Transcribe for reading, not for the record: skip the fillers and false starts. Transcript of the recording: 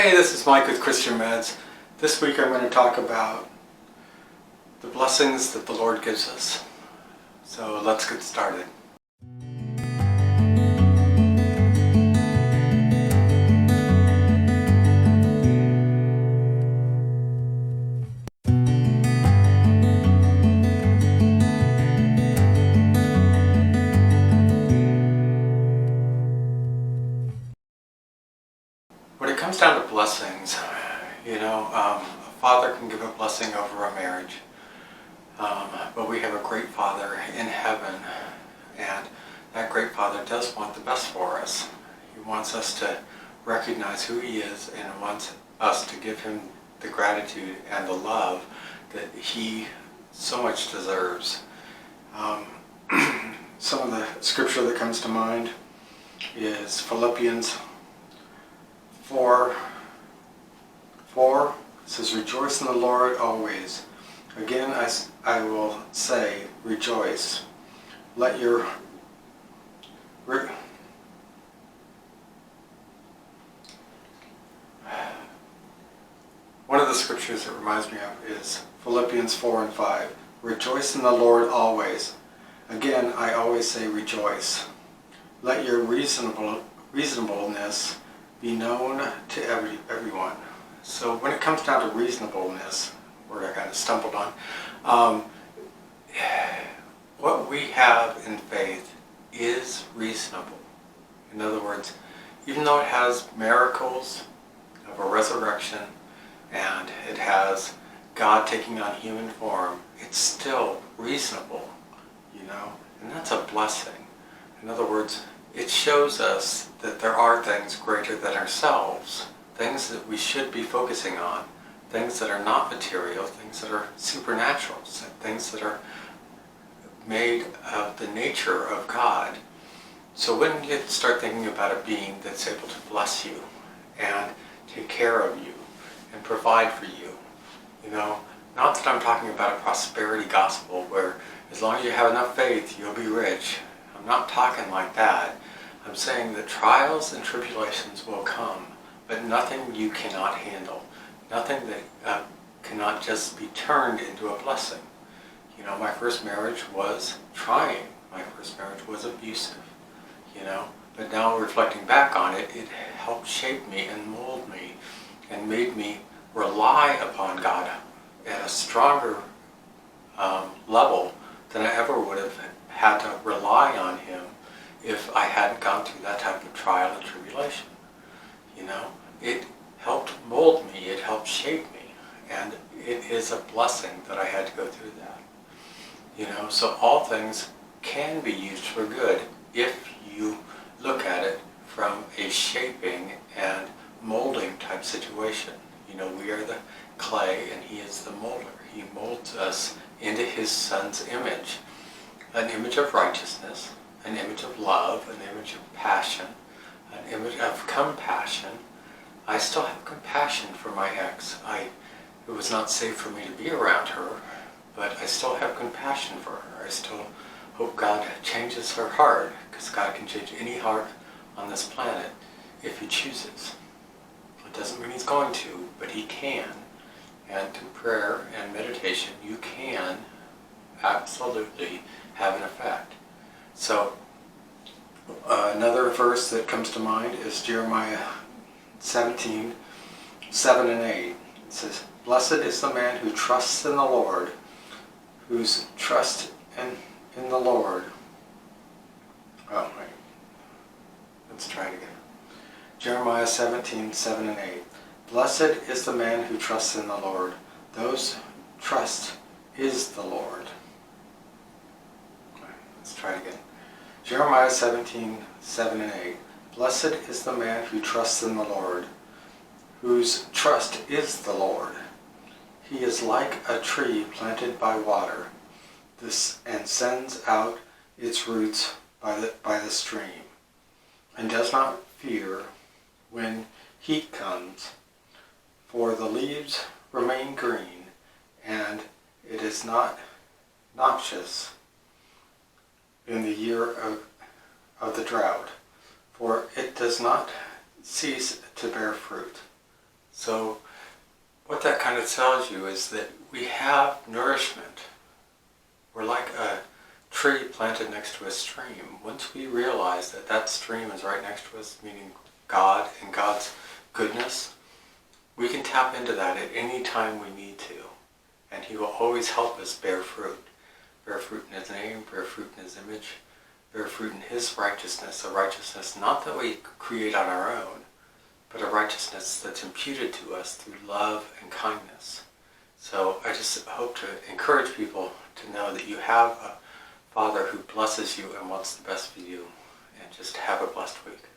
Hey, this is Mike with Christian Meds. This week I'm going to talk about the blessings that the Lord gives us. So let's get started. When it comes down to blessings, a father can give a blessing over a marriage, but we have a great Father in heaven, and that great Father does want the best for us. He wants us to recognize who He is and wants us to give Him the gratitude and the love that He so much deserves. Some of the scripture that comes to mind is Philippians 4. It says, "Rejoice in the Lord always. Again, I will say, rejoice. Let your One of the scriptures that reminds me of is Philippians 4 and 5. Rejoice in the Lord always. Again, I always say rejoice. Let your reasonableness be known to everyone." So when it comes down to reasonableness, word I kind of stumbled on, what we have in faith is reasonable. In other words, even though it has miracles of a resurrection and it has God taking on human form, it's still reasonable, and that's a blessing. In other words, it shows us that there are things greater than ourselves, things that we should be focusing on, things that are not material, things that are supernatural, things that are made of the nature of God. So when you start thinking about a being that's able to bless you and take care of you and provide for you, not that I'm talking about a prosperity gospel where as long as you have enough faith, you'll be rich. I'm not talking like that. I'm saying that trials and tribulations will come, but nothing you cannot handle. Nothing that cannot just be turned into a blessing. My first marriage was trying. My first marriage was abusive, But now reflecting back on it, it helped shape me and mold me and made me rely upon God at a stronger level than I ever would have had to rely on Him if I hadn't gone through that type of trial and tribulation. It helped mold me, it helped shape me, and it is a blessing that I had to go through that. So all things can be used for good if you look at it from a shaping and molding type situation. We are the clay and He is the molder. He molds us into His Son's image. An image of righteousness, an image of love, an image of passion, an image of compassion. I still have compassion for my ex. It was not safe for me to be around her, but I still have compassion for her. I still hope God changes her heart, because God can change any heart on this planet if He chooses. It doesn't mean He's going to, but He can. And through prayer and meditation, you can absolutely have an effect. So, another verse that comes to mind is Jeremiah 17, 7 and 8. It says, "Blessed is the man who trusts in the Lord, whose trust in the Lord." Oh, wait. Let's try it again. Jeremiah 17, 7 and 8. "Blessed is the man who trusts in the Lord. Those trust is the Lord." Let's try it again. Jeremiah 17, 7 and 8. "Blessed is the man who trusts in the Lord, whose trust is the Lord. He is like a tree planted by water, and sends out its roots by the stream, and does not fear when heat comes, for the leaves remain green, and it is not noxious in the year of the drought, for it does not cease to bear fruit. So what that kind of tells you is that we have nourishment. We're like a tree planted next to a stream. Once we realize that that stream is right next to us, meaning God and God's goodness, we can tap into that at any time we need to. And He will always help us bear fruit. Bear fruit in His name, bear fruit in His image, bear fruit in His righteousness, a righteousness not that we create on our own, but a righteousness that's imputed to us through love and kindness. So I just hope to encourage people to know that you have a Father who blesses you and wants the best for you. And just have a blessed week.